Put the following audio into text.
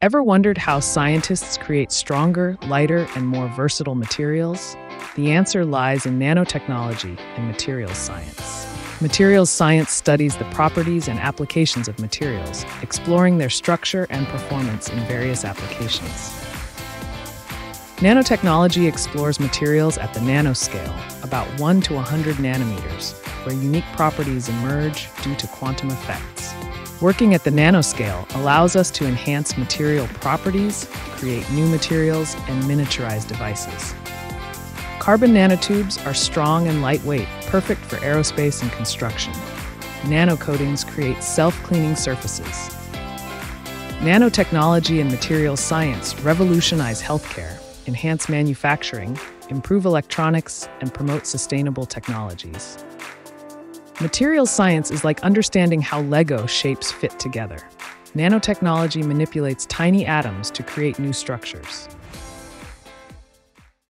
Ever wondered how scientists create stronger, lighter, and more versatile materials? The answer lies in nanotechnology and materials science. Materials science studies the properties and applications of materials, exploring their structure and performance in various applications. Nanotechnology explores materials at the nanoscale, about 1 to 100 nanometers, where unique properties emerge due to quantum effects. Working at the nanoscale allows us to enhance material properties, create new materials, and miniaturize devices. Carbon nanotubes are strong and lightweight, perfect for aerospace and construction. Nanocoatings create self-cleaning surfaces. Nanotechnology and materials science revolutionize healthcare, enhance manufacturing, improve electronics, and promote sustainable technologies. Materials science is like understanding how Lego shapes fit together. Nanotechnology manipulates tiny atoms to create new structures.